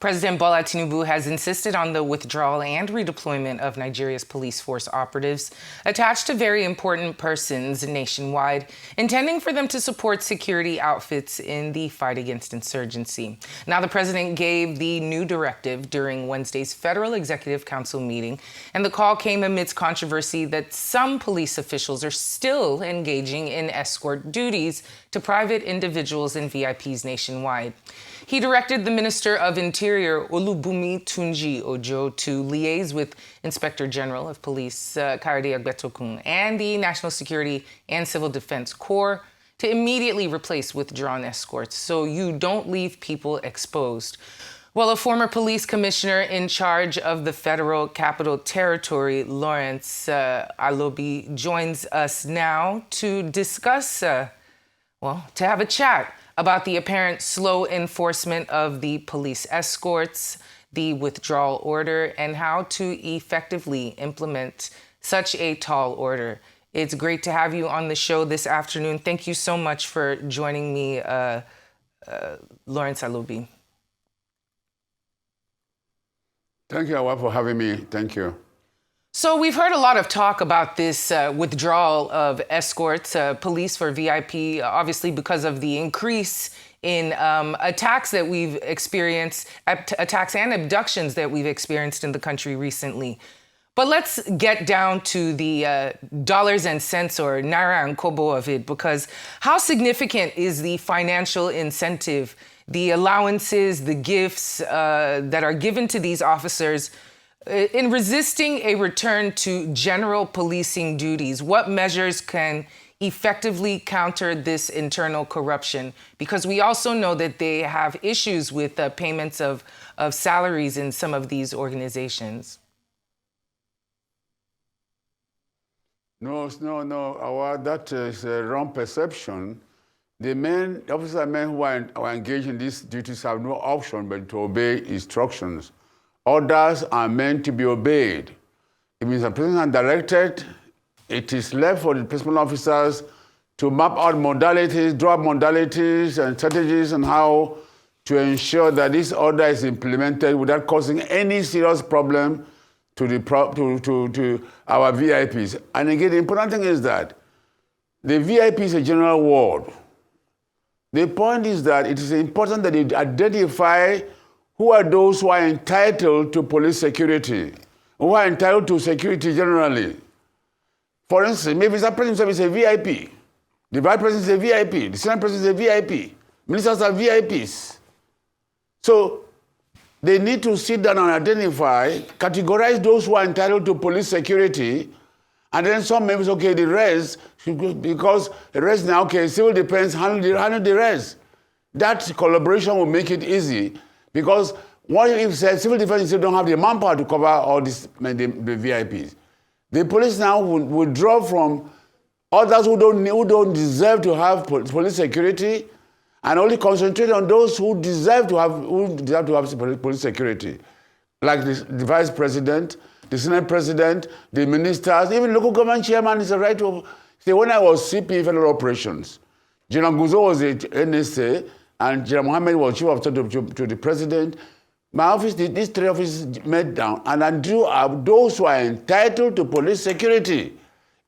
President Bola Tinubu has insisted on the withdrawal and redeployment of Nigeria's police force operatives attached to very important persons nationwide, intending for them to support security outfits in the fight against insurgency. Now, the president gave the new directive during Wednesday's Federal Executive Council meeting, and the call came amidst controversy that some police officials are still engaging in escort duties to private individuals and VIPs nationwide. He directed the Minister of Interior, Olubunmi Tunji Ojo, to liaise with Inspector General of Police, Kayode Egbetokun, and the National Security and Civil Defense Corps to immediately replace withdrawn escorts so you don't leave people exposed. Well, a former police commissioner in charge of the Federal Capital Territory, Lawrence Alobi, joins us now to discuss, to have a chat about the apparent slow enforcement of the police escorts, the withdrawal order, and how to effectively implement such a tall order. It's great to have you on the show this afternoon. Thank you so much for joining me, Lawrence Alobi. Thank you, Awa, for having me. Thank you. So we've heard a lot of talk about this withdrawal of escorts, police for VIP, obviously because of the increase in attacks that we've experienced, attacks and abductions that we've experienced in the country recently. But let's get down to the dollars and cents or naira and kobo of it, because how significant is the financial incentive, the allowances, the gifts that are given to these officers in resisting a return to general policing duties? What measures can effectively counter this internal corruption? Because we also know that they have issues with payments of salaries in some of these organizations. No, that is a wrong perception. The officer men who are engaged in these duties have no option but to obey instructions. Orders are meant to be obeyed. If it's a president directed, it is left for the principal officers to map out modalities, draw modalities and strategies on how to ensure that this order is implemented without causing any serious problem to our VIPs. And again, the important thing is that the VIP is a general ward. The point is that it is important that you identify who are those who are entitled to police security, who are entitled to security generally. For instance, maybe Mr. President is a VIP, the Vice President is a VIP, the Senate President is a VIP, ministers are VIPs. So they need to sit down and identify, categorize those who are entitled to police security, and then some members, okay, the rest, because the rest now, okay, civil defense handle the rest. That collaboration will make it easy. Because what if civil defense still don't have the manpower to cover all these the VIPs? The police now will withdraw from others who don't deserve to have police security, and only concentrate on those who deserve to have police security, like the vice president, the senate president, the ministers, even local government chairman is a right to say. When I was CP Federal Operations, General Guzo was the NSA. And General Mohammed was chief of staff to the president. My office, these three offices met down and drew up those who are entitled to police security.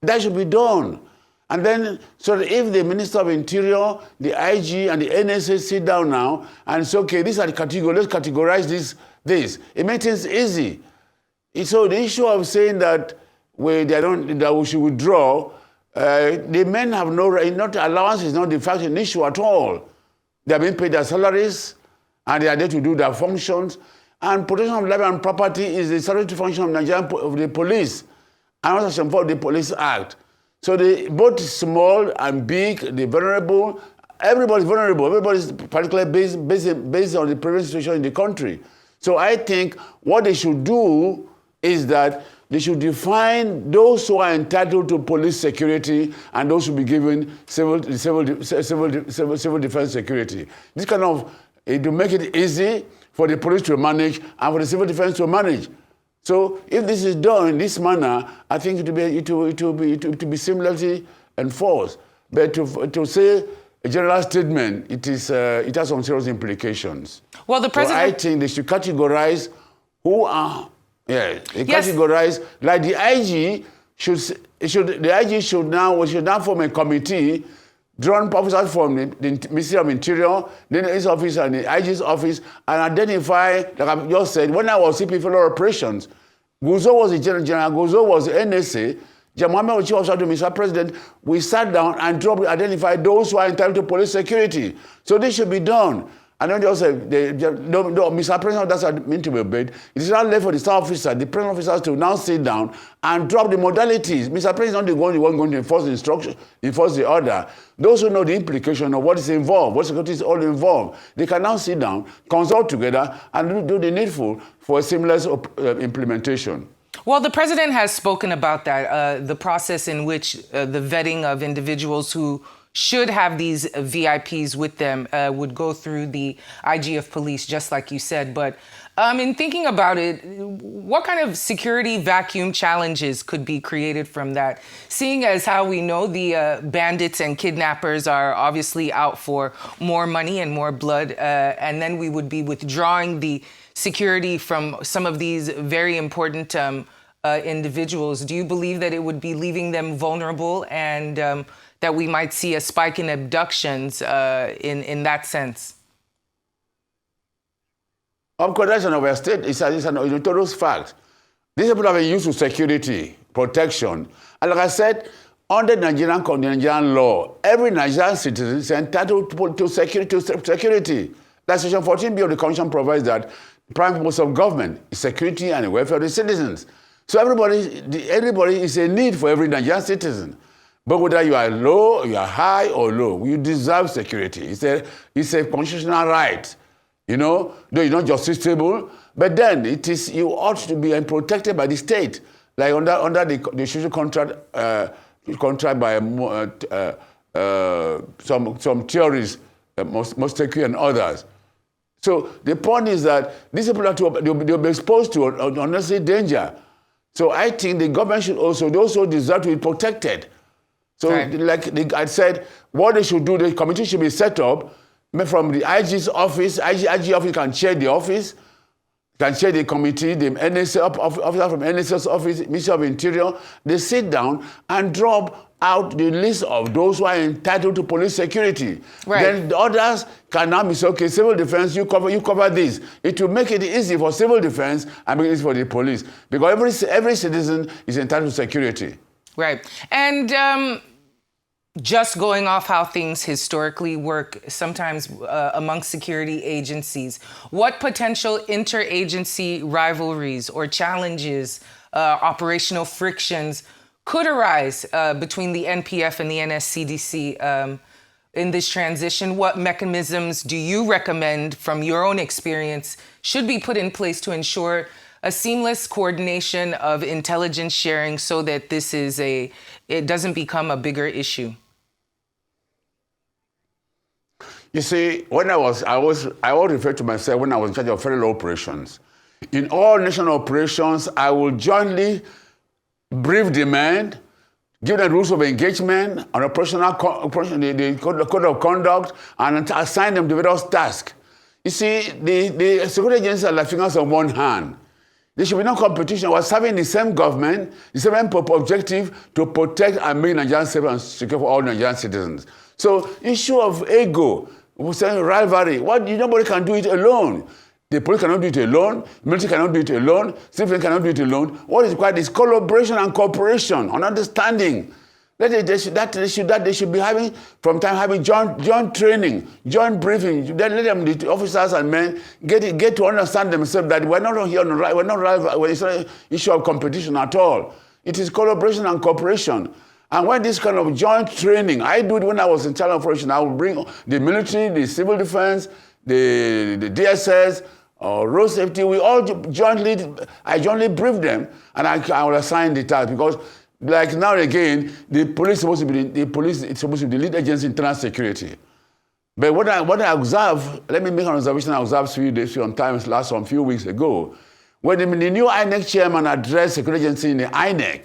That should be done. And then, so that if the Minister of Interior, the IG, and the NSA sit down now and say, okay, these are the categories, let's categorize this. It makes things easy. So the issue of saying that we should withdraw, the men have no right, not allowance is not the fact an issue at all. They are being paid their salaries, and they are there to do their functions. And protection of life and property is the statutory function of the police, and also Section 4 of the Police Act. So both small and big, the vulnerable, everybody's vulnerable. Everybody's particularly based on the previous situation in the country. So I think what they should do is that they should define those who are entitled to police security and those who be given civil defense security. This kind of, to make it easy for the police to manage and for the civil defense to manage. So if this is done in this manner, I think it will be similarly enforced. But to say a general statement. It has some serious implications. Well, the president... So I think they should categorize who are... Yeah, they categorize... Like the IG should now form a committee drawn officers from the Ministry of Interior, then his office and the IG's office, and identify, like I just said, when I was CP fellow operations, Guzo was the General Guzo was the NSA, Jamama was chief officer to Mr. President, we sat down and identified those who are entitled to police security. So this should be done. And then just say, no, Mr. President, that's what meant to be obeyed. It is not left for the staff officer, the president officers to now sit down and drop the modalities. Mr. President is not the one going to enforce the instruction, enforce the order. Those who know the implication of what is involved, what security is all involved, they can now sit down, consult together, and do the needful for a seamless implementation. Well, the president has spoken about that, the process in which the vetting of individuals who should have these VIPs with them would go through the IG of police, just like you said. But in thinking about it, what kind of security vacuum challenges could be created from that? Seeing as how we know the bandits and kidnappers are obviously out for more money and more blood, and then we would be withdrawing the security from some of these very important individuals. Do you believe that it would be leaving them vulnerable and that we might see a spike in abductions in that sense? Of course, that's an overstate. It's a total fact. These people have been used to security, protection. And like I said, under Nigerian law, every Nigerian citizen is entitled to security. That Section 14B of the Constitution provides that the prime purpose of government is security and the welfare of the citizens. So everybody is a need for every Nigerian citizen. But whether you are low, you are high or low, you deserve security. It's a constitutional right, you know, though it's not justiciable, but then you ought to be protected by the state, like under the social contract by some theories, Mostekwi and others. So the point is that these people they'll be exposed to unnecessary danger. So I think the government should also deserve to be protected. So, like I said, what they should do, the committee should be set up from the IG's office. IG office can chair the office, can chair the committee, the NSA officer from NSA's office, Ministry of Interior. They sit down and drop out the list of those who are entitled to police security. Right. Then the others can now be said, okay, civil defense, you cover this. It will make it easy for civil defense and make it easy for the police. Because every citizen is entitled to security. Right. And just going off how things historically work, sometimes amongst security agencies, what potential interagency rivalries or challenges, operational frictions could arise between the NPF and the NSCDC in this transition? What mechanisms do you recommend from your own experience should be put in place to ensure a seamless coordination of intelligence sharing so that it doesn't become a bigger issue? You see, when I always refer to myself when I was in charge of federal operations. In all national operations, I will jointly brief the men, give them rules of engagement, an operational the code of conduct, and assign them to various tasks. You see, the security agencies are like fingers on one hand. There should be no competition. We're serving the same government, the same objective to protect and make Nigeria safe and secure for all Nigerian citizens. So, issue of ego, rivalry, nobody can do it alone. The police cannot do it alone, military cannot do it alone, civilian cannot do it alone. What is required is collaboration and cooperation and understanding. They should be having joint training, joint briefing. Then let them, the officers and men, get to understand themselves that we're not here on the right, we're not rival, it's not an issue of competition at all. It is collaboration and cooperation. And when this kind of joint training, I do it when I was in charge of operation, I would bring the military, the civil defense, the DSS, road safety, we all jointly brief them, and I will assign the task, because like now again, the police is supposed to be the lead agency in internal security. But what I observe, let me make an observation I observed some few weeks ago. When the new INEC chairman addressed security agency in the INEC,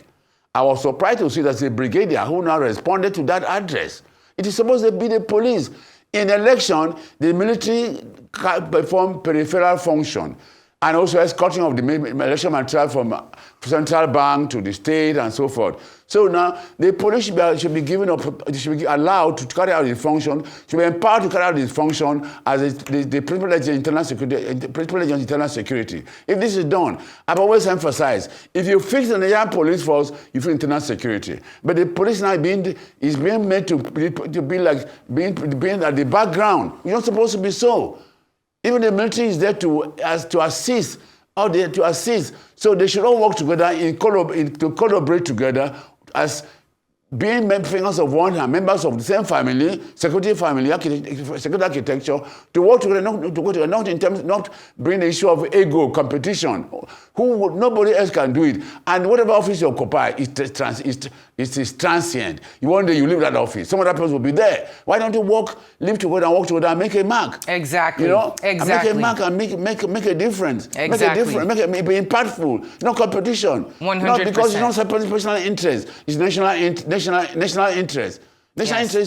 I was surprised to see that the brigadier who now responded to that address. It is supposed to be the police. In election, the military can perform peripheral function and also escorting of the election material from central bank to the state and so forth. So now the police should be given should be allowed to carry out the function, should be empowered to carry out this function as the principal agent internal security. If this is done, I've always emphasized, if you fix the Nigerian police force, you fix internal security. But the police now is being made to be like being at the background. It's not supposed to be so. Even the military is there to assist, or there to assist. So they should all work together to collaborate together as being fingers of one hand, members of the same family, security family, security architecture, to work together, not bring the issue of ego, competition. Nobody else can do it. And whatever office you occupy is transient. One day you leave that office, some other person will be there. Why don't you live together and work together and make a mark? Exactly. You know? Exactly. And make a mark and make a difference. Exactly. Make a difference, be impactful, no competition. 100%. Not because it's not personal interest, it's national interest. National interest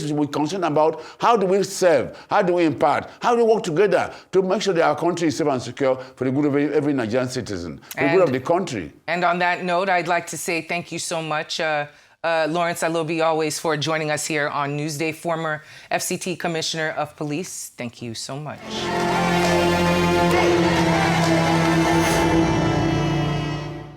is we're concerned about how do we serve, how do we impart, how do we work together to make sure that our country is safe and secure for the good of every Nigerian citizen, for the good of the country. And on that note, I'd like to say thank you so much, Lawrence Alobi, always for joining us here on Newsday, former FCT Commissioner of Police. Thank you so much.